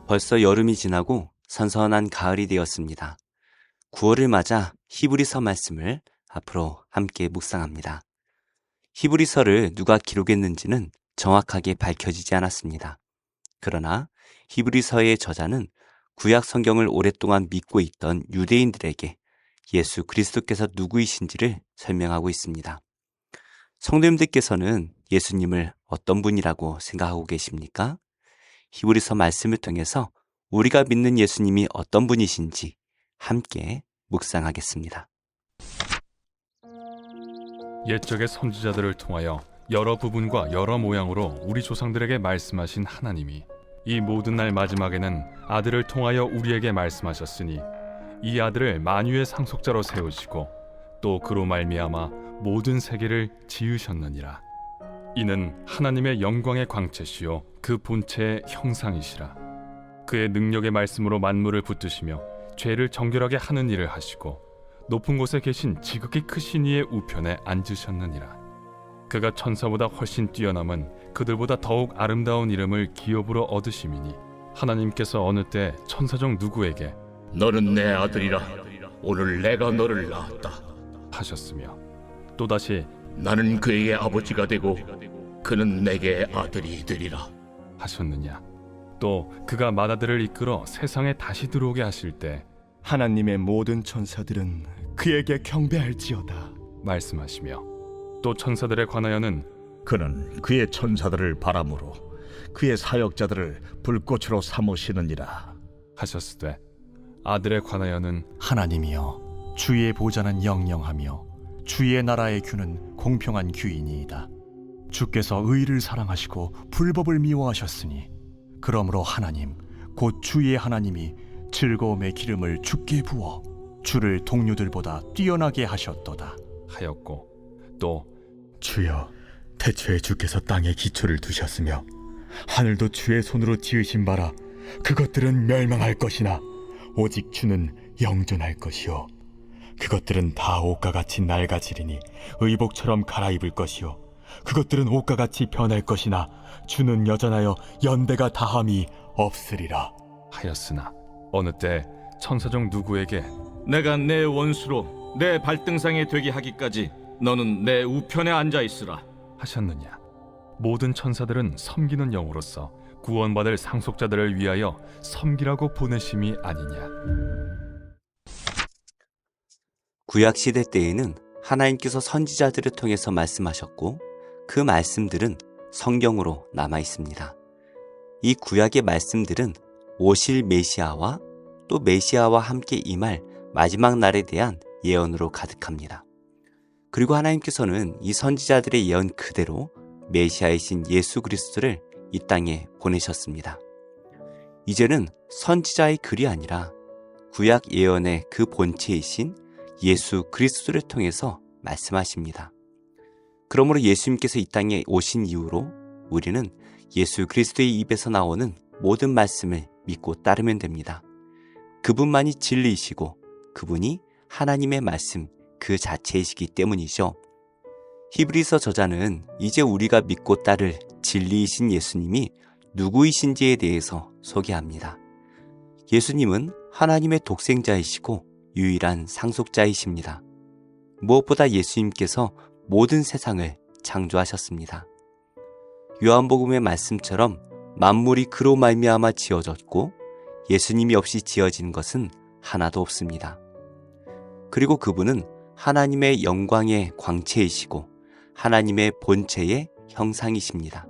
벌써 여름이 지나고 선선한 가을이 되었습니다. 9월을 맞아 히브리서 말씀을 앞으로 함께 묵상합니다. 히브리서를 누가 기록했는지는 정확하게 밝혀지지 않았습니다. 그러나 히브리서의 저자는 구약 성경을 오랫동안 믿고 있던 유대인들에게 예수 그리스도께서 누구이신지를 설명하고 있습니다. 성도님들께서는 예수님을 어떤 분이라고 생각하고 계십니까? 히브리서 말씀을 통해서 우리가 믿는 예수님이 어떤 분이신지 함께 묵상하겠습니다. 옛적의 선지자들을 통하여 여러 부분과 여러 모양으로 우리 조상들에게 말씀하신 하나님이 이 모든 날 마지막에는 아들을 통하여 우리에게 말씀하셨으니 이 아들을 만유의 상속자로 세우시고 또 그로 말미암아 모든 세계를 지으셨느니라. 이는 하나님의 영광의 광채시요 그 본체의 형상이시라. 그의 능력의 말씀으로 만물을 붙드시며 죄를 정결하게 하는 일을 하시고 높은 곳에 계신 지극히 크신 이의 우편에 앉으셨느니라. 그가 천사보다 훨씬 뛰어남은 그들보다 더욱 아름다운 이름을 기업으로 얻으심이니 하나님께서 어느 때 천사 중 누구에게 너는 내 아들이라 오늘 내가 너를 낳았다 하셨으며 또다시 나는 그에게 아버지가 되고 그는 내게 아들이 되리라 하셨느냐. 또 그가 맏아들을 이끌어 세상에 다시 들어오게 하실 때 하나님의 모든 천사들은 그에게 경배할지어다 말씀하시며 또 천사들에 관하여는 그는 그의 천사들을 바람으로 그의 사역자들을 불꽃으로 삼으시느니라 하셨으되 아들에 관하여는 하나님이여 주의 보좌는 영영하며 주의 나라의 규는 공평한 규이니이다. 주께서 의를 사랑하시고 불법을 미워하셨으니 그러므로 하나님 곧 주의 하나님이 즐거움의 기름을 주께 부어 주를 동료들보다 뛰어나게 하셨도다 하였고 또 주여 태초에 주께서 땅에 기초를 두셨으며 하늘도 주의 손으로 지으신 바라 그것들은 멸망할 것이나 오직 주는 영존할 것이요 그것들은 다 옷과 같이 낡아지리니 의복처럼 갈아입을 것이요 그것들은 옷과 같이 변할 것이나 주는 여전하여 연대가 다함이 없으리라 하였으나 어느 때 천사 중 누구에게 내가 내 원수로 내 발등상에 되게 하기까지 너는 내 우편에 앉아 있으라 하셨느냐. 모든 천사들은 섬기는 영으로서 구원받을 상속자들을 위하여 섬기라고 보내심이 아니냐. 구약시대 때에는 하나님께서 선지자들을 통해서 말씀하셨고 그 말씀들은 성경으로 남아 있습니다. 이 구약의 말씀들은 오실 메시아와 또 메시아와 함께 임할 마지막 날에 대한 예언으로 가득합니다. 그리고 하나님께서는 이 선지자들의 예언 그대로 메시아이신 예수 그리스도를 이 땅에 보내셨습니다. 이제는 선지자의 글이 아니라 구약 예언의 그 본체이신 예수 그리스도를 통해서 말씀하십니다. 그러므로 예수님께서 이 땅에 오신 이후로 우리는 예수 그리스도의 입에서 나오는 모든 말씀을 믿고 따르면 됩니다. 그분만이 진리이시고 그분이 하나님의 말씀 그 자체이시기 때문이죠. 히브리서 저자는 이제 우리가 믿고 따를 진리이신 예수님이 누구이신지에 대해서 소개합니다. 예수님은 하나님의 독생자이시고 유일한 상속자이십니다. 무엇보다 예수님께서 모든 세상을 창조하셨습니다. 요한복음의 말씀처럼 만물이 그로 말미암아 지어졌고 예수님이 없이 지어진 것은 하나도 없습니다. 그리고 그분은 하나님의 영광의 광채이시고 하나님의 본체의 형상이십니다.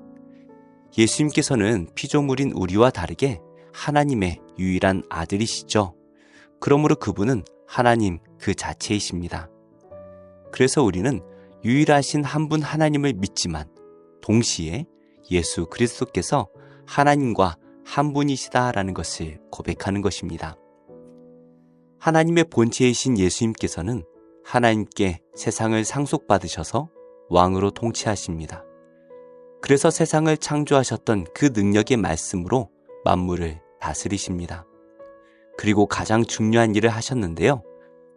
예수님께서는 피조물인 우리와 다르게 하나님의 유일한 아들이시죠. 그러므로 그분은 하나님 그 자체이십니다. 그래서 우리는 유일하신 한 분 하나님을 믿지만 동시에 예수 그리스도께서 하나님과 한 분이시다라는 것을 고백하는 것입니다. 하나님의 본체이신 예수님께서는 하나님께 세상을 상속받으셔서 왕으로 통치하십니다. 그래서 세상을 창조하셨던 그 능력의 말씀으로 만물을 다스리십니다. 그리고 가장 중요한 일을 하셨는데요.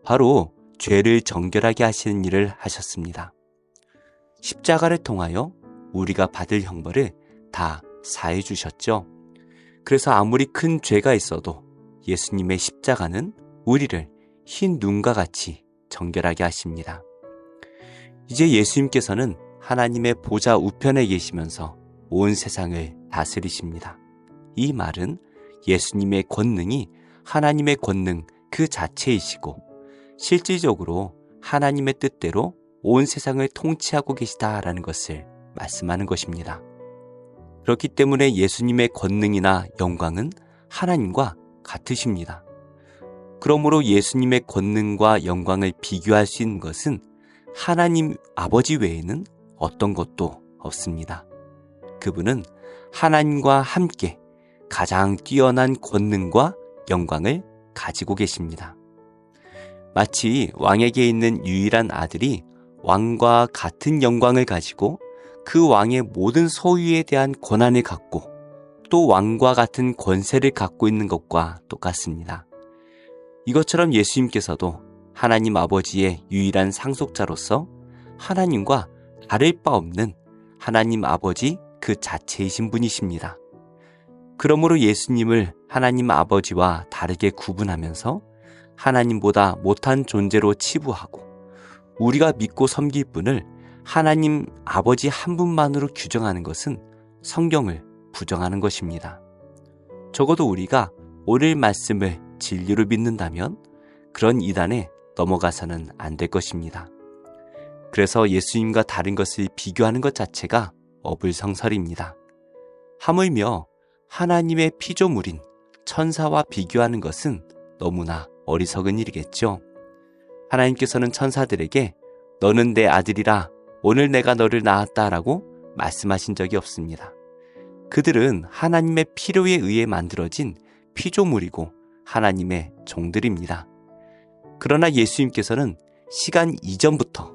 바로 죄를 정결하게 하시는 일을 하셨습니다. 십자가를 통하여 우리가 받을 형벌을 다 사해 주셨죠. 그래서 아무리 큰 죄가 있어도 예수님의 십자가는 우리를 흰 눈과 같이 정결하게 하십니다. 이제 예수님께서는 하나님의 보좌 우편에 계시면서 온 세상을 다스리십니다. 이 말은 예수님의 권능이 하나님의 권능 그 자체이시고 실질적으로 하나님의 뜻대로 온 세상을 통치하고 계시다라는 것을 말씀하는 것입니다. 그렇기 때문에 예수님의 권능이나 영광은 하나님과 같으십니다. 그러므로 예수님의 권능과 영광을 비교할 수 있는 것은 하나님 아버지 외에는 어떤 것도 없습니다. 그분은 하나님과 함께 가장 뛰어난 권능과 영광을 가지고 계십니다. 마치 왕에게 있는 유일한 아들이 왕과 같은 영광을 가지고 그 왕의 모든 소유에 대한 권한을 갖고 또 왕과 같은 권세를 갖고 있는 것과 똑같습니다. 이것처럼 예수님께서도 하나님 아버지의 유일한 상속자로서 하나님과 다를 바 없는 하나님 아버지 그 자체이신 분이십니다. 그러므로 예수님을 하나님 아버지와 다르게 구분하면서 하나님보다 못한 존재로 치부하고 우리가 믿고 섬길 분을 하나님 아버지 한 분만으로 규정하는 것은 성경을 부정하는 것입니다. 적어도 우리가 오늘 말씀을 진리로 믿는다면 그런 이단에 넘어가서는 안 될 것입니다. 그래서 예수님과 다른 것을 비교하는 것 자체가 어불성설입니다. 하물며 하나님의 피조물인 천사와 비교하는 것은 너무나 어리석은 일이겠죠. 하나님께서는 천사들에게 너는 내 아들이라 오늘 내가 너를 낳았다라고 말씀하신 적이 없습니다. 그들은 하나님의 필요에 의해 만들어진 피조물이고 하나님의 종들입니다. 그러나 예수님께서는 시간 이전부터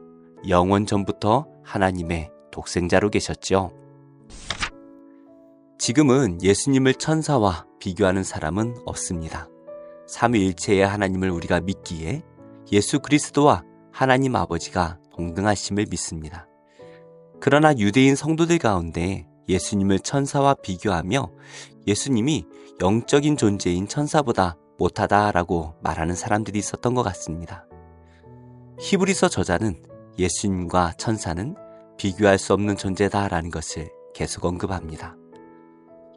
영원 전부터 하나님의 독생자로 계셨죠. 지금은 예수님을 천사와 비교하는 사람은 없습니다. 삼위일체의 하나님을 우리가 믿기에 예수 그리스도와 하나님 아버지가 동등하심을 믿습니다. 그러나 유대인 성도들 가운데 예수님을 천사와 비교하며 예수님이 영적인 존재인 천사보다 못하다라고 말하는 사람들이 있었던 것 같습니다. 히브리서 저자는 예수님과 천사는 비교할 수 없는 존재다라는 것을 계속 언급합니다.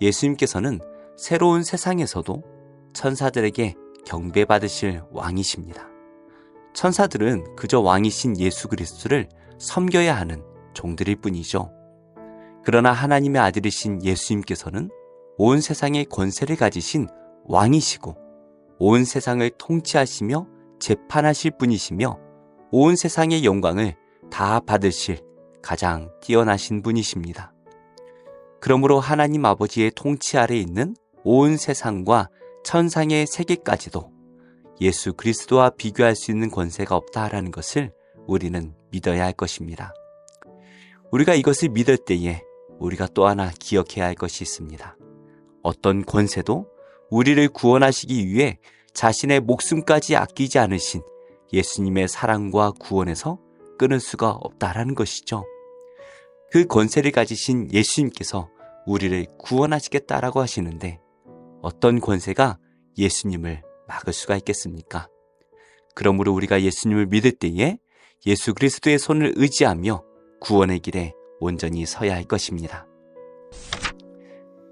예수님께서는 새로운 세상에서도 천사들에게 경배받으실 왕이십니다. 천사들은 그저 왕이신 예수 그리스도를 섬겨야 하는 종들일 뿐이죠. 그러나 하나님의 아들이신 예수님께서는 온 세상의 권세를 가지신 왕이시고 온 세상을 통치하시며 재판하실 분이시며 온 세상의 영광을 다 받으실 가장 뛰어나신 분이십니다. 그러므로 하나님 아버지의 통치 아래에 있는 온 세상과 천상의 세계까지도 예수 그리스도와 비교할 수 있는 권세가 없다라는 것을 우리는 믿어야 할 것입니다. 우리가 이것을 믿을 때에 우리가 또 하나 기억해야 할 것이 있습니다. 어떤 권세도 우리를 구원하시기 위해 자신의 목숨까지 아끼지 않으신 예수님의 사랑과 구원에서 끊을 수가 없다라는 것이죠. 그 권세를 가지신 예수님께서 우리를 구원하시겠다라고 하시는데 어떤 권세가 예수님을 막을 수가 있겠습니까? 그러므로 우리가 예수님을 믿을 때에 예수 그리스도의 손을 의지하며 구원의 길에 온전히 서야 할 것입니다.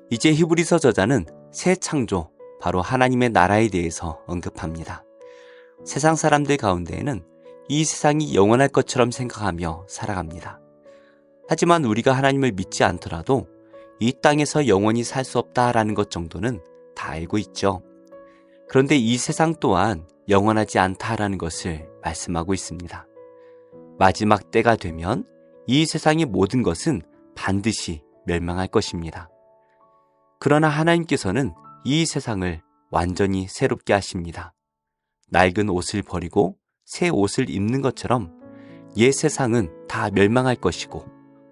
이제 히브리서 저자는 새 창조, 바로 하나님의 나라에 대해서 언급합니다. 세상 사람들 가운데에는 이 세상이 영원할 것처럼 생각하며 살아갑니다. 하지만 우리가 하나님을 믿지 않더라도 이 땅에서 영원히 살 수 없다라는 것 정도는 다 알고 있죠. 그런데 이 세상 또한 영원하지 않다라는 것을 말씀하고 있습니다. 마지막 때가 되면 이 세상의 모든 것은 반드시 멸망할 것입니다. 그러나 하나님께서는 이 세상을 완전히 새롭게 하십니다. 낡은 옷을 버리고 새 옷을 입는 것처럼 옛 세상은 다 멸망할 것이고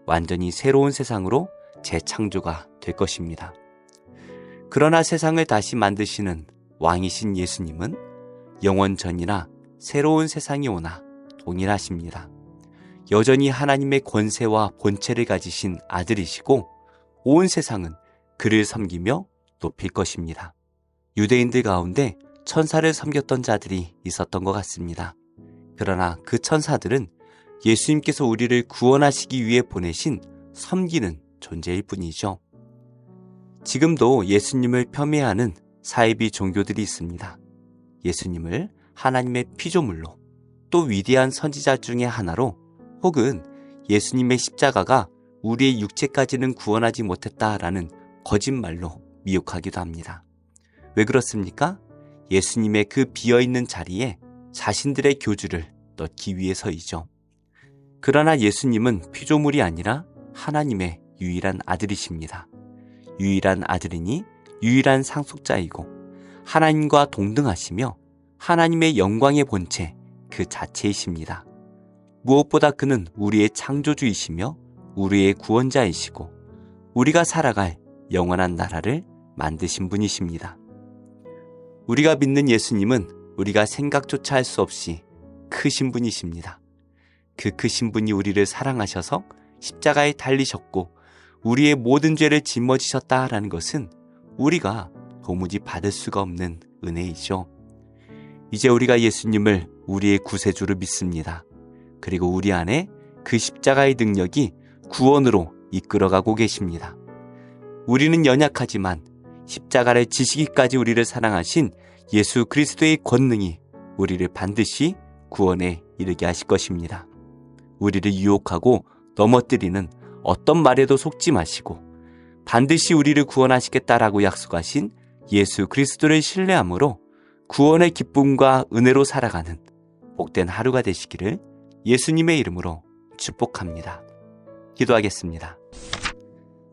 완전히 새로운 세상으로 재창조가 될 것입니다. 그러나 세상을 다시 만드시는 왕이신 예수님은 영원 전이나 새로운 세상이 오나 동일하십니다. 여전히 하나님의 권세와 본체를 가지신 아들이시고 온 세상은 그를 섬기며 높일 것입니다. 유대인들 가운데 천사를 섬겼던 자들이 있었던 것 같습니다. 그러나 그 천사들은 예수님께서 우리를 구원하시기 위해 보내신 섬기는 존재일 뿐이죠. 지금도 예수님을 폄훼하는 사이비 종교들이 있습니다. 예수님을 하나님의 피조물로, 또 위대한 선지자 중의 하나로, 혹은 예수님의 십자가가 우리의 육체까지는 구원하지 못했다라는 거짓말로 미혹하기도 합니다. 왜 그렇습니까? 예수님의 그 비어있는 자리에 자신들의 교주를 넣기 위해서이죠. 그러나 예수님은 피조물이 아니라 하나님의 유일한 아들이십니다. 유일한 아들이니 유일한 상속자이고 하나님과 동등하시며 하나님의 영광의 본체 그 자체이십니다. 무엇보다 그는 우리의 창조주이시며 우리의 구원자이시고 우리가 살아갈 영원한 나라를 만드신 분이십니다. 우리가 믿는 예수님은 우리가 생각조차 할 수 없이 크신 분이십니다. 그 크신 분이 우리를 사랑하셔서 십자가에 달리셨고 우리의 모든 죄를 짊어지셨다라는 것은 우리가 도무지 받을 수가 없는 은혜이죠. 이제 우리가 예수님을 우리의 구세주로 믿습니다. 그리고 우리 안에 그 십자가의 능력이 구원으로 이끌어가고 계십니다. 우리는 연약하지만 십자가를 지시기까지 우리를 사랑하신 예수 그리스도의 권능이 우리를 반드시 구원에 이르게 하실 것입니다. 우리를 유혹하고 넘어뜨리는 어떤 말에도 속지 마시고 반드시 우리를 구원하시겠다라고 약속하신 예수 그리스도를 신뢰함으로 구원의 기쁨과 은혜로 살아가는 복된 하루가 되시기를 예수님의 이름으로 축복합니다. 기도하겠습니다.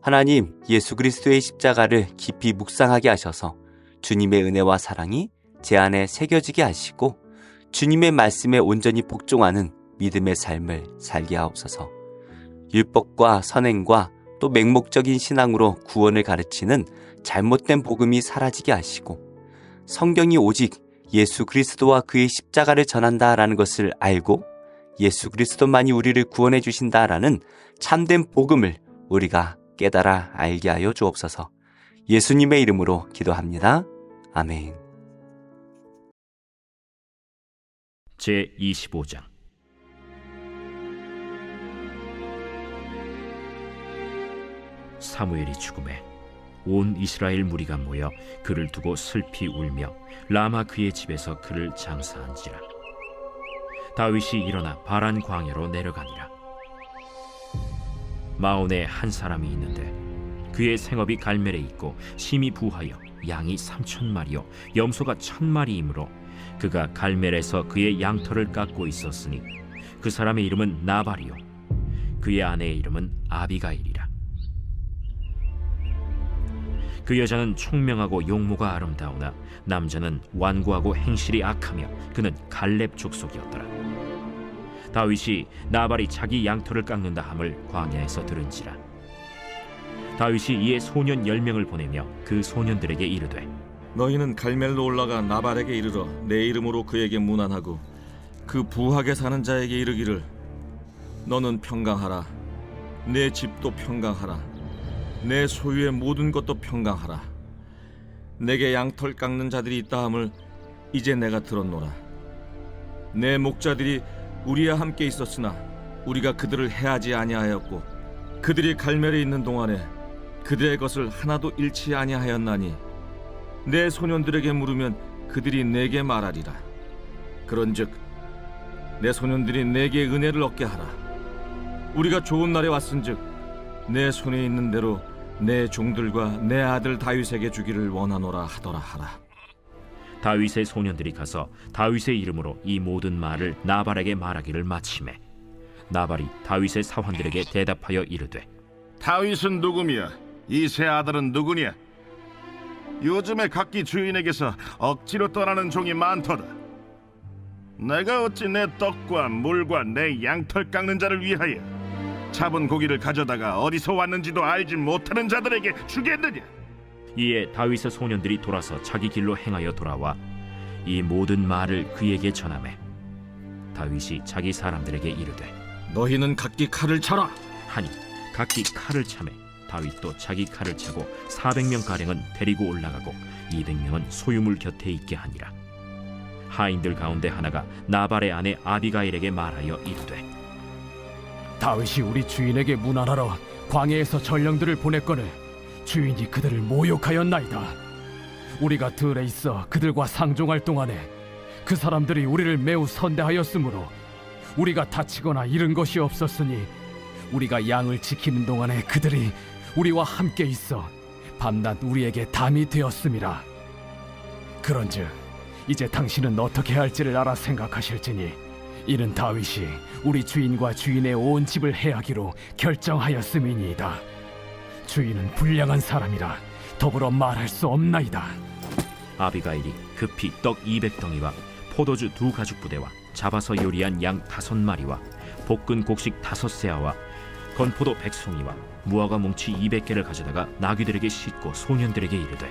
하나님, 예수 그리스도의 십자가를 깊이 묵상하게 하셔서 주님의 은혜와 사랑이 제 안에 새겨지게 하시고 주님의 말씀에 온전히 복종하는 믿음의 삶을 살게 하옵소서. 율법과 선행과 또 맹목적인 신앙으로 구원을 가르치는 잘못된 복음이 사라지게 하시고 성경이 오직 예수 그리스도와 그의 십자가를 전한다라는 것을 알고 예수 그리스도만이 우리를 구원해 주신다라는 참된 복음을 우리가 깨달아 알게 하여 주옵소서. 예수님의 이름으로 기도합니다. 아멘. 제25장 사무엘이 죽음에 온 이스라엘 무리가 모여 그를 두고 슬피 울며 라마 그의 집에서 그를 장사한지라. 다윗이 일어나 바란 광야로 내려가니라. 마온에 한 사람이 있는데 그의 생업이 갈멜에 있고 심히 부하여 양이 3,000마리요 염소가 1,000마리이므로 그가 갈멜에서 그의 양털을 깎고 있었으니 그 사람의 이름은 나발이요 그의 아내의 이름은 아비가일이라. 그 여자는 총명하고 용모가 아름다우나 남자는 완고하고 행실이 악하며 그는 갈렙 족속이었더라. 다윗이 나발이 자기 양털을 깎는다 함을 광야에서 들은지라. 다윗이 이에 소년 10명을 보내며 그 소년들에게 이르되 너희는 갈멜로 올라가 나발에게 이르러 내 이름으로 그에게 문안하고 그 부하게 사는 자에게 이르기를 너는 평강하라. 내 집도 평강하라. 내 소유의 모든 것도 평강하라. 내게 양털 깎는 자들이 있다 함을 이제 내가 들었노라. 내 목자들이 우리와 함께 있었으나 우리가 그들을 해하지 아니하였고 그들이 갈멜에 있는 동안에 그들의 것을 하나도 잃지 아니하였나니 내 소년들에게 물으면 그들이 내게 말하리라. 그런즉 내 소년들이 내게 은혜를 얻게 하라. 우리가 좋은 날에 왔은즉 내 손에 있는 대로 내 종들과 내 아들 다윗에게 주기를 원하노라 하더라 하라. 다윗의 소년들이 가서 다윗의 이름으로 이 모든 말을 나발에게 말하기를 마치매 나발이 다윗의 사환들에게 대답하여 이르되 다윗은 누구며 이 세 아들은 누구냐? 요즘에 각기 주인에게서 억지로 떠나는 종이 많도다. 내가 어찌 내 떡과 물과 내 양털 깎는 자를 위하여 잡은 고기를 가져다가 어디서 왔는지도 알지 못하는 자들에게 주겠느냐? 이에 다윗의 소년들이 돌아서 자기 길로 행하여 돌아와 이 모든 말을 그에게 전하매 다윗이 자기 사람들에게 이르되 너희는 각기 칼을 차라 하니 각기 칼을 차매 다윗도 자기 칼을 차고 400명 가량은 데리고 올라가고 200명은 소유물 곁에 있게 하니라. 하인들 가운데 하나가 나발의 아내 아비가일에게 말하여 이르되 다윗이 우리 주인에게 문안하러 광야에서 전령들을 보냈거늘 주인이 그들을 모욕하였나이다. 우리가 들에 있어 그들과 상종할 동안에 그 사람들이 우리를 매우 선대하였으므로 우리가 다치거나 잃은 것이 없었으니 우리가 양을 지키는 동안에 그들이 우리와 함께 있어 밤낮 우리에게 담이 되었음이라. 그런즉 이제 당신은 어떻게 할지를 알아 생각하실지니 이는 다윗이 우리 주인과 주인의 온 집을 해하기로 결정하였음이니이다. 주인은 불량한 사람이라 더불어 말할 수 없나이다. 아비가일이 급히 떡 200덩이와 포도주 2가죽부대와 잡아서 요리한 양 5마리와 볶은 곡식 5세아와 건포도 100송이와 무화과 뭉치 200개를 가져다가 나귀들에게 싣고 소년들에게 이르되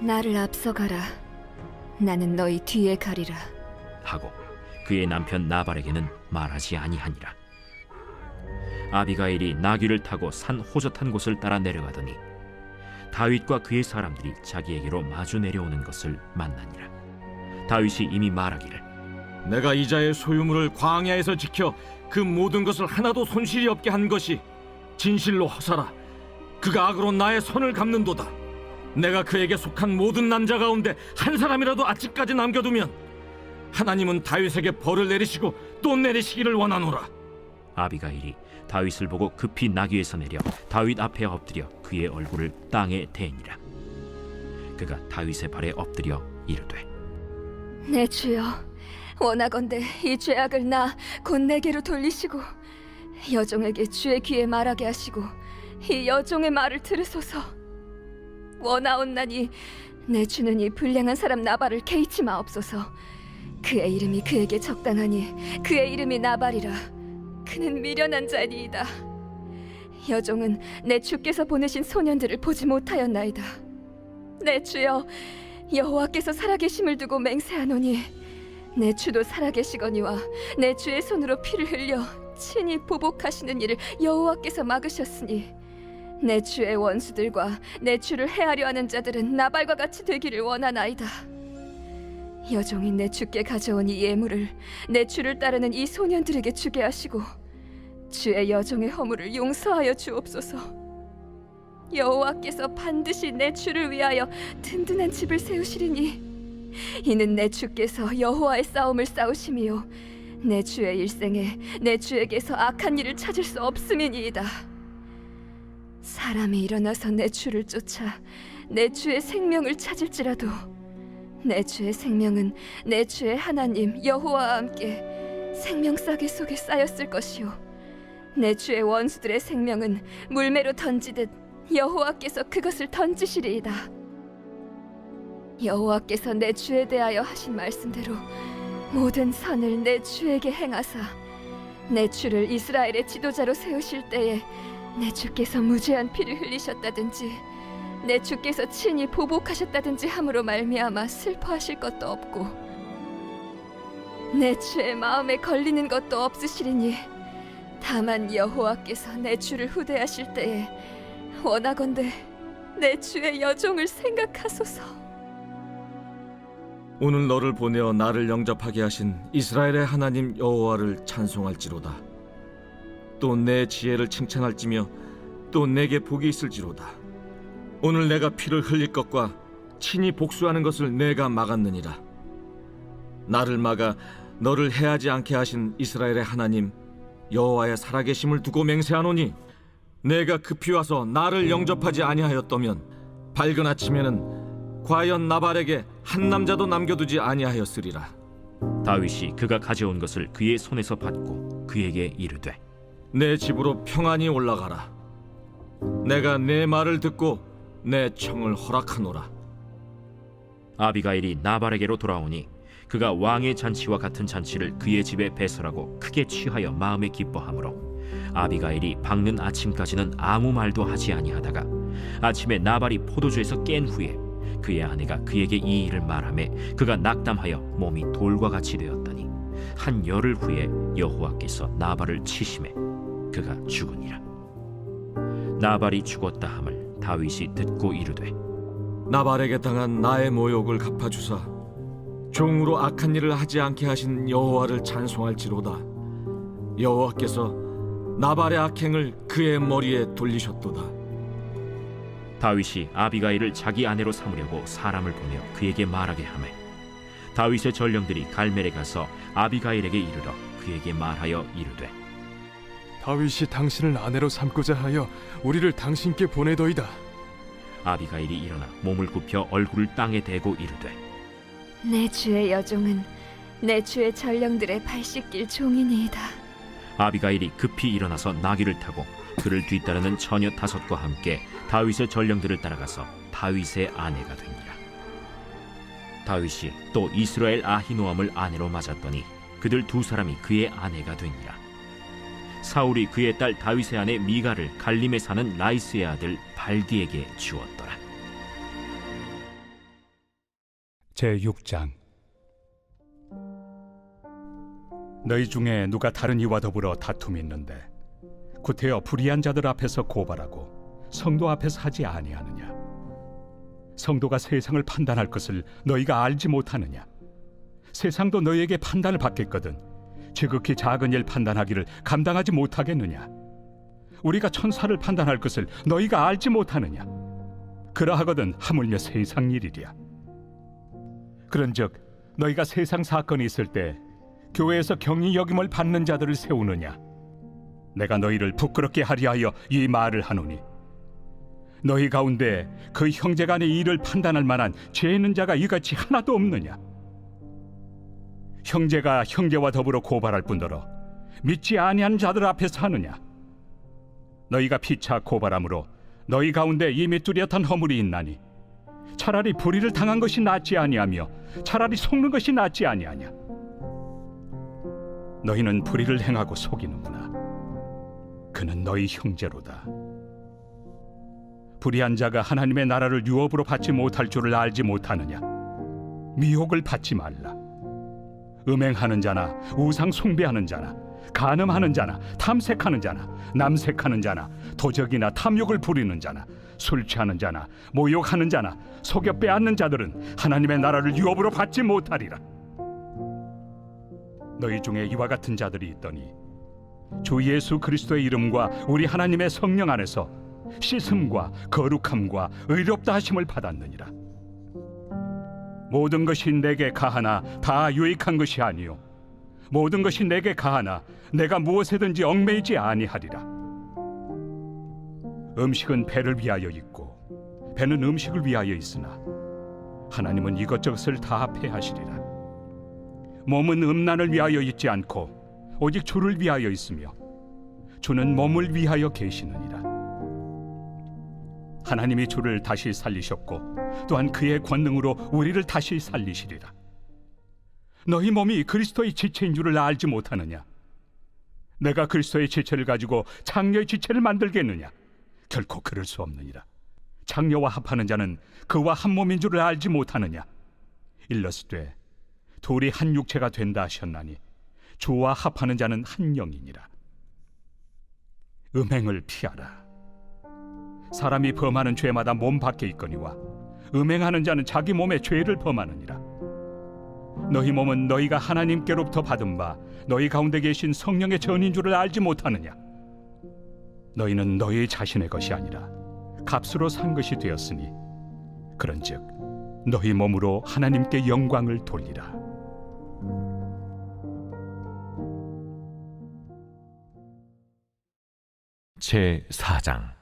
나를 앞서가라. 나는 너희 뒤에 가리라. 하고 그의 남편 나발에게는 말하지 아니하니라. 아비가일이 나귀를 타고 산 호젓한 곳을 따라 내려가더니 다윗과 그의 사람들이 자기에게로 마주 내려오는 것을 만나니라. 다윗이 이미 말하기를 내가 이자의 소유물을 광야에서 지켜 그 모든 것을 하나도 손실이 없게 한 것이 진실로 허사라. 그가 악으로 나의 손을 갚는도다. 내가 그에게 속한 모든 남자 가운데 한 사람이라도 아직까지 남겨두면 하나님은 다윗에게 벌을 내리시고 또 내리시기를 원하노라. 아비가일이 다윗을 보고 급히 나귀에서 내려 다윗 앞에 엎드려 그의 얼굴을 땅에 대니라. 그가 다윗의 발에 엎드려 이르되 내 주여, 원하건대 이 죄악을 나 곧 내게로 돌리시고 여종에게 주의 귀에 말하게 하시고 이 여종의 말을 들으소서. 원하옵나니 내 주는 이 불량한 사람 나발을 개의치 마옵소서. 그의 이름이 그에게 적당하니 그의 이름이 나발이라. 그는 미련한 자니이다. 여종은 내 주께서 보내신 소년들을 보지 못하였나이다. 내 주여, 여호와께서 살아계심을 두고 맹세하노니 내 주도 살아계시거니와 내 주의 손으로 피를 흘려 친히 보복하시는 일을 여호와께서 막으셨으니 내 주의 원수들과 내 주를 해하려 하는 자들은 나발과 같이 되기를 원하나이다. 여종이 내 주께 가져온 이 예물을 내 주를 따르는 이 소년들에게 주게 하시고 주의 여종의 허물을 용서하여 주옵소서. 여호와께서 반드시 내 주를 위하여 든든한 집을 세우시리니 이는 내 주께서 여호와의 싸움을 싸우심이요 내 주의 일생에 내 주에게서 악한 일을 찾을 수 없음이니이다. 사람이 일어나서 내 주를 쫓아 내 주의 생명을 찾을지라도 내 주의 생명은 내 주의 하나님 여호와와 함께 생명싸개 속에 쌓였을 것이요 내 주의 원수들의 생명은 물매로 던지듯 여호와께서 그것을 던지시리이다. 여호와께서 내 주에 대하여 하신 말씀대로 모든 선을 내 주에게 행하사 내 주를 이스라엘의 지도자로 세우실 때에 내 주께서 무죄한 피를 흘리셨다든지 내 주께서 친히 보복하셨다든지 함으로 말미암아 슬퍼하실 것도 없고 내 주의 마음에 걸리는 것도 없으시리니 다만 여호와께서 내 주를 후대하실 때에 원하건대 내 주의 여종을 생각하소서. 오늘 너를 보내어 나를 영접하게 하신 이스라엘의 하나님 여호와를 찬송할지로다. 또 내 지혜를 칭찬할지며 또 내게 복이 있을지로다. 오늘 내가 피를 흘릴 것과 친히 복수하는 것을 내가 막았느니라. 나를 막아 너를 해하지 않게 하신 이스라엘의 하나님 여호와의 살아계심을 두고 맹세하노니 내가 급히 와서 나를 영접하지 아니하였더면 밝은 아침에는 과연 나발에게 한 남자도 남겨두지 아니하였으리라. 다윗이 그가 가져온 것을 그의 손에서 받고 그에게 이르되 내 집으로 평안히 올라가라. 내가 내 말을 듣고 내 청을 허락하노라. 아비가일이 나발에게로 돌아오니 그가 왕의 잔치와 같은 잔치를 그의 집에 배설하고 크게 취하여 마음에 기뻐하므로 아비가일이 밝는 아침까지는 아무 말도 하지 아니하다가 아침에 나발이 포도주에서 깬 후에 그의 아내가 그에게 이 일을 말하매 그가 낙담하여 몸이 돌과 같이 되었더니 한 열흘 후에 여호와께서 나발을 치심해 그가 죽으니라. 나발이 죽었다 함을 다윗이 듣고 이르되 나발에게 당한 나의 모욕을 갚아주사 종으로 악한 일을 하지 않게 하신 여호와를 찬송할지로다. 여호와께서 나발의 악행을 그의 머리에 돌리셨도다. 다윗이 아비가일을 자기 아내로 삼으려고 사람을 보내어 그에게 말하게 하매 다윗의 전령들이 갈멜에 가서 아비가일에게 이르러 그에게 말하여 이르되 다윗이 당신을 아내로 삼고자 하여 우리를 당신께 보내더이다. 아비가일이 일어나 몸을 굽혀 얼굴을 땅에 대고 이르되 내 주의 여종은 내 주의 전령들의 발 씻길 종이니이다. 아비가일이 급히 일어나서 나귀를 타고 그를 뒤따르는 처녀 5과 함께 다윗의 전령들을 따라가서 다윗의 아내가 되니라. 다윗이 또 이스라엘 아히노암을 아내로 맞았더니 그들 2사람이 그의 아내가 되니라. 사울이 그의 딸 다윗의 아내 미가를 갈림에 사는 라이스의 아들 발디에게 주었더라. 제6장. 너희 중에 누가 다른 이와 더불어 다툼이 있는데 구태여 불의한 자들 앞에서 고발하고 성도 앞에서 하지 아니하느냐? 성도가 세상을 판단할 것을 너희가 알지 못하느냐? 세상도 너희에게 판단을 받겠거든 지극히 작은 일 판단하기를 감당하지 못하겠느냐? 우리가 천사를 판단할 것을 너희가 알지 못하느냐? 그러하거든 하물며 세상 일이랴. 그런즉 너희가 세상 사건이 있을 때 교회에서 경히 여김을 받는 자들을 세우느냐? 내가 너희를 부끄럽게 하려 하여 이 말을 하노니 너희 가운데 그 형제간의 일을 판단할 만한 죄 있는 자가 이같이 하나도 없느냐? 형제가 형제와 더불어 고발할 뿐더러 믿지 아니한 자들 앞에서 하느냐? 너희가 피차 고발함으로 너희 가운데 이미 뚜렷한 허물이 있나니 차라리 불의를 당한 것이 낫지 아니하며 차라리 속는 것이 낫지 아니하냐? 너희는 불의를 행하고 속이는구나. 그는 너희 형제로다. 불의한 자가 하나님의 나라를 유업으로 받지 못할 줄을 알지 못하느냐? 미혹을 받지 말라. 음행하는 자나 우상 숭배하는 자나 간음하는 자나 탐색하는 자나 남색하는 자나 도적이나 탐욕을 부리는 자나 술 취하는 자나 모욕하는 자나 속여 빼앗는 자들은 하나님의 나라를 유업으로 받지 못하리라. 너희 중에 이와 같은 자들이 있더니 주 예수 그리스도의 이름과 우리 하나님의 성령 안에서 씻음과 거룩함과 의롭다 하심을 받았느니라. 모든 것이 내게 가하나 다 유익한 것이 아니요 모든 것이 내게 가하나 내가 무엇에든지 얽매이지 아니하리라. 음식은 배를 위하여 있고 배는 음식을 위하여 있으나 하나님은 이것저것을 다 패하시리라. 몸은 음란을 위하여 있지 않고 오직 주를 위하여 있으며 주는 몸을 위하여 계시느니라. 하나님이 주를 다시 살리셨고 또한 그의 권능으로 우리를 다시 살리시리라. 너희 몸이 그리스도의 지체인 줄을 알지 못하느냐? 내가 그리스도의 지체를 가지고 장녀의 지체를 만들겠느냐? 결코 그럴 수 없느니라. 장녀와 합하는 자는 그와 한 몸인 줄을 알지 못하느냐? 일러스되 둘이 한 육체가 된다 하셨나니 주와 합하는 자는 한 영이니라. 음행을 피하라. 사람이 범하는 죄마다 몸 밖에 있거니와 음행하는 자는 자기 몸에 죄를 범하느니라. 너희 몸은 너희가 하나님께로부터 받은 바 너희 가운데 계신 성령의 전인 줄을 알지 못하느냐? 너희는 너희 자신의 것이 아니라 값으로 산 것이 되었으니 그런즉 너희 몸으로 하나님께 영광을 돌리라. 제4장.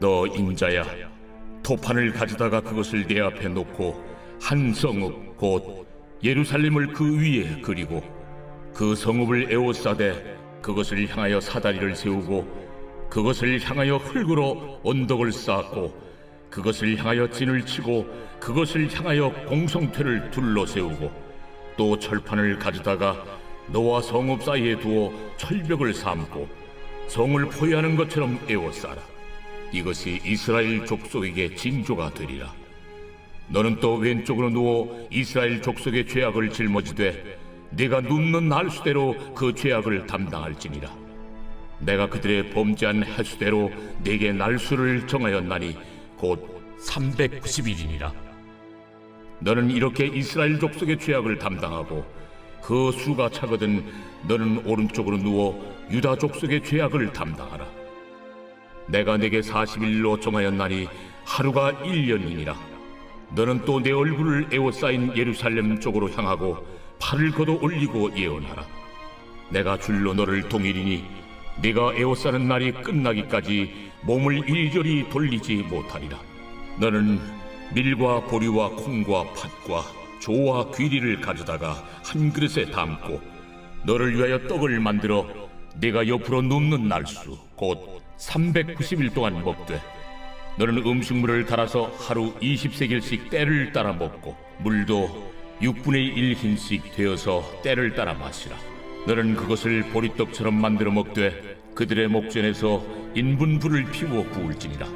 너 인자야, 토판을 가져다가 그것을 내 앞에 놓고 한 성읍 곧 예루살렘을 그 위에 그리고 그 성읍을 에워싸되 그것을 향하여 사다리를 세우고 그것을 향하여 흙으로 언덕을 쌓고 그것을 향하여 진을 치고 그것을 향하여 공성퇴를 둘러 세우고 또 철판을 가져다가 너와 성읍 사이에 두어 철벽을 삼고 성을 포위하는 것처럼 에워싸라. 이것이 이스라엘 족속에게 징조가 되리라. 너는 또 왼쪽으로 누워 이스라엘 족속의 죄악을 짊어지되 네가 눕는 날수대로 그 죄악을 담당할지니라. 내가 그들의 범죄한 횟수대로 네게 날수를 정하였나니 곧 390일이니라. 너는 이렇게 이스라엘 족속의 죄악을 담당하고 그 수가 차거든 너는 오른쪽으로 누워 유다 족속의 죄악을 담당하라. 내가 네게 40일로 정하였나니 하루가 1년이니라. 너는 또 내 얼굴을 에워싸인 예루살렘 쪽으로 향하고 팔을 걷어 올리고 예언하라. 내가 줄로 너를 동일이니 네가 에워싸는 날이 끝나기까지 몸을 이리저리 돌리지 못하리라. 너는 밀과 보리와 콩과 팥과 조와 귀리를 가져다가 한 그릇에 담고 너를 위하여 떡을 만들어 네가 옆으로 눕는 날수 곧 390일 동안 먹되 너는 음식물을 달아서 하루 20세겔씩 때를 따라 먹고 물도 6분의 1 흰씩 되어서 때를 따라 마시라. 너는 그것을 보리떡처럼 만들어 먹되 그들의 목전에서 인분불을 피워 구울지니라.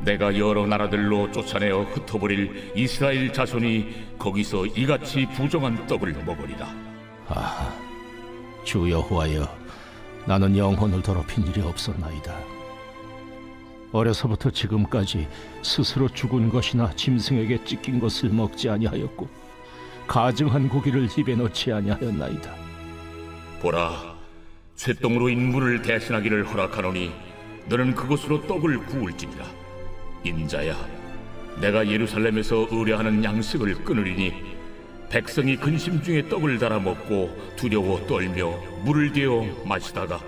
내가 여러 나라들로 쫓아내어 흩어버릴 이스라엘 자손이 거기서 이같이 부정한 떡을 먹으리라. 아, 주 여호와여, 나는 영혼을 더럽힌 일이 없었나이다. 어려서부터 지금까지 스스로 죽은 것이나 짐승에게 찢긴 것을 먹지 아니하였고 가증한 고기를 입에 넣지 아니하였나이다. 보라, 쇠똥으로 인물을 대신하기를 허락하노니 너는 그것으로 떡을 구울지니라. 인자야, 내가 예루살렘에서 의뢰하는 양식을 끊으리니 백성이 근심 중에 떡을 달아 먹고 두려워 떨며 물을 데워 마시다가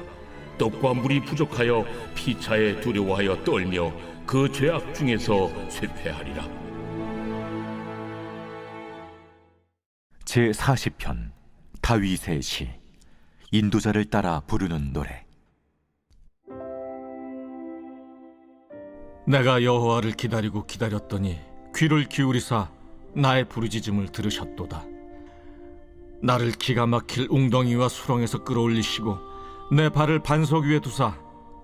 떡과 물이 부족하여 피차에 두려워하여 떨며 그 죄악 중에서 쇠퇴하리라. 제40편 다윗의 시. 인도자를 따라 부르는 노래. 내가 여호와를 기다리고 기다렸더니 귀를 기울이사 나의 부르짖음을 들으셨도다. 나를 기가 막힐 웅덩이와 수렁에서 끌어올리시고 내 발을 반석 위에 두사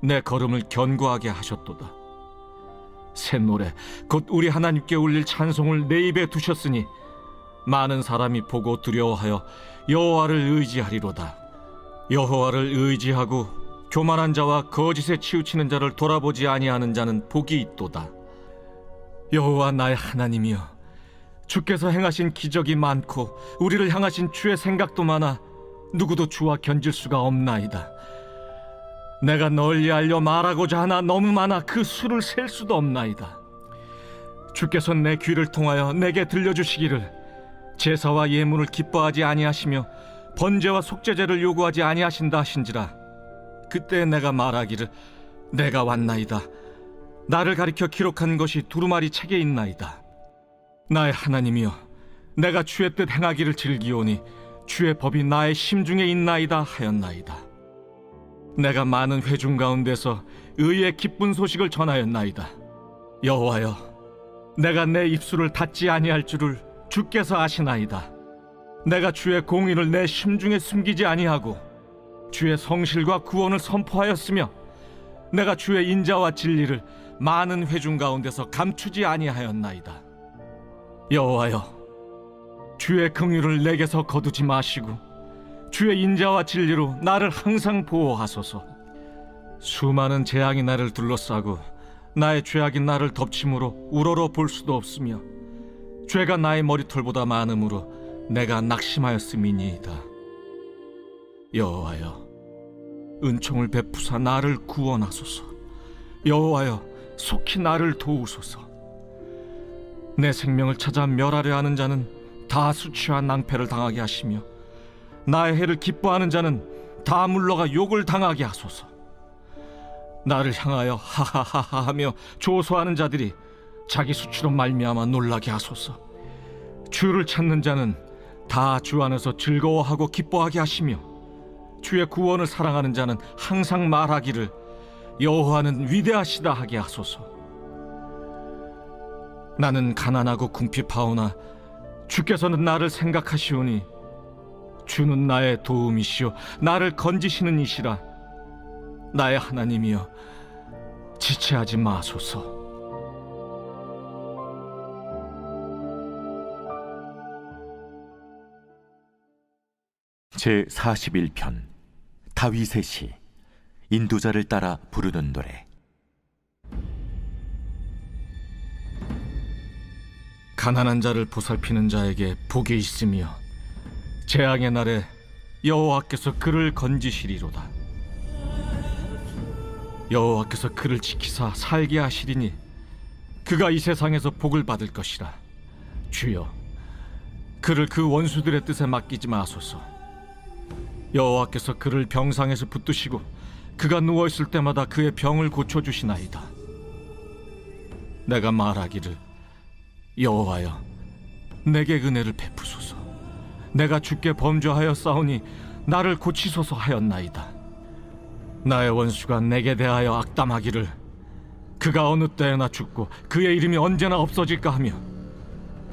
내 걸음을 견고하게 하셨도다. 새 노래 곧 우리 하나님께 올릴 찬송을 내 입에 두셨으니 많은 사람이 보고 두려워하여 여호와를 의지하리로다. 여호와를 의지하고 교만한 자와 거짓에 치우치는 자를 돌아보지 아니하는 자는 복이 있도다. 여호와 나의 하나님이여, 주께서 행하신 기적이 많고 우리를 향하신 주의 생각도 많아 누구도 주와 견질 수가 없나이다. 내가 널리 알려 말하고자 하나 너무 많아 그 수를 셀 수도 없나이다. 주께서 내 귀를 통하여 내게 들려주시기를 제사와 예물을 기뻐하지 아니하시며 번제와 속죄제를 요구하지 아니하신다 하신지라. 그때 내가 말하기를 내가 왔나이다. 나를 가리켜 기록한 것이 두루마리 책에 있나이다. 나의 하나님이여, 내가 주의 뜻 행하기를 즐기오니 주의 법이 나의 심중에 있나이다 하였나이다. 내가 많은 회중 가운데서 의의 기쁜 소식을 전하였나이다. 여호와여, 내가 내 입술을 닫지 아니할 줄을 주께서 아시나이다. 내가 주의 공의를 내 심중에 숨기지 아니하고 주의 성실과 구원을 선포하였으며 내가 주의 인자와 진리를 많은 회중 가운데서 감추지 아니하였나이다. 여호와여, 주의 긍휼을 내게서 거두지 마시고 주의 인자와 진리로 나를 항상 보호하소서. 수많은 재앙이 나를 둘러싸고 나의 죄악이 나를 덮침으로 우러러 볼 수도 없으며 죄가 나의 머리털보다 많음으로 내가 낙심하였음이니이다. 여호와여, 은총을 베푸사 나를 구원하소서. 여호와여, 속히 나를 도우소서. 내 생명을 찾아 멸하려 하는 자는 다 수치와 낭패를 당하게 하시며 나의 해를 기뻐하는 자는 다 물러가 욕을 당하게 하소서. 나를 향하여 하하하하 하며 조소하는 자들이 자기 수치로 말미암아 놀라게 하소서. 주를 찾는 자는 다 주 안에서 즐거워하고 기뻐하게 하시며 주의 구원을 사랑하는 자는 항상 말하기를 여호와는 위대하시다 하게 하소서. 나는 가난하고 궁핍하오나 주께서는 나를 생각하시오니 주는 나의 도움이시오 나를 건지시는 이시라. 나의 하나님이여, 지체하지 마소서. 제 41편 다윗의 시 인도자를 따라 부르는 노래. 가난한 자를 보살피는 자에게 복이 있으며 재앙의 날에 여호와께서 그를 건지시리로다. 여호와께서 그를 지키사 살게 하시리니 그가 이 세상에서 복을 받을 것이라. 주여, 그를 그 원수들의 뜻에 맡기지 마소서. 여호와께서 그를 병상에서 붙드시고 그가 누워있을 때마다 그의 병을 고쳐주시나이다. 내가 말하기를 여호와여, 내게 은혜를 베푸소서. 내가 주께 범죄하여 싸우니 나를 고치소서 하였나이다. 나의 원수가 내게 대하여 악담하기를 그가 어느 때에나 죽고 그의 이름이 언제나 없어질까 하며,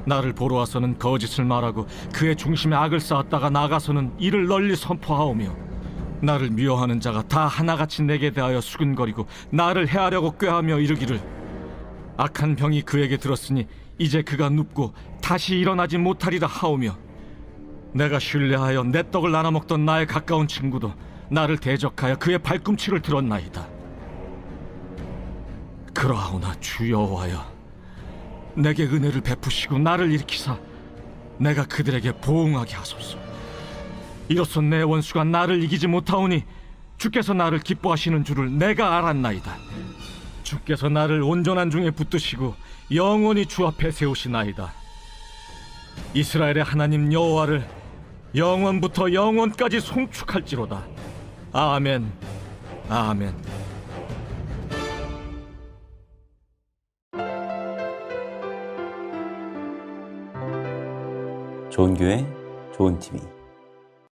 나를 보러 와서는 거짓을 말하고 그의 중심에 악을 쌓았다가 나가서는 이를 널리 선포하오며, 나를 미워하는 자가 다 하나같이 내게 대하여 수근거리고 나를 해하려고 꾀하며 이르기를 악한 병이 그에게 들었으니 이제 그가 눕고 다시 일어나지 못하리라 하오며, 내가 신뢰하여 내 떡을 나눠 먹던 나의 가까운 친구도 나를 대적하여 그의 발꿈치를 들었나이다. 그러하오나 주 여호와여, 내게 은혜를 베푸시고 나를 일으키사 내가 그들에게 보응하게 하소서. 이로써 내 원수가 나를 이기지 못하오니 주께서 나를 기뻐하시는 줄을 내가 알았나이다. 주께서 나를 온전한 중에 붙드시고 영원히 주 앞에 세우시나이다. 이스라엘의 하나님 여호와를 영원부터 영원까지 송축할지로다. 아멘, 아멘. 좋은 교회, 좋은 TV.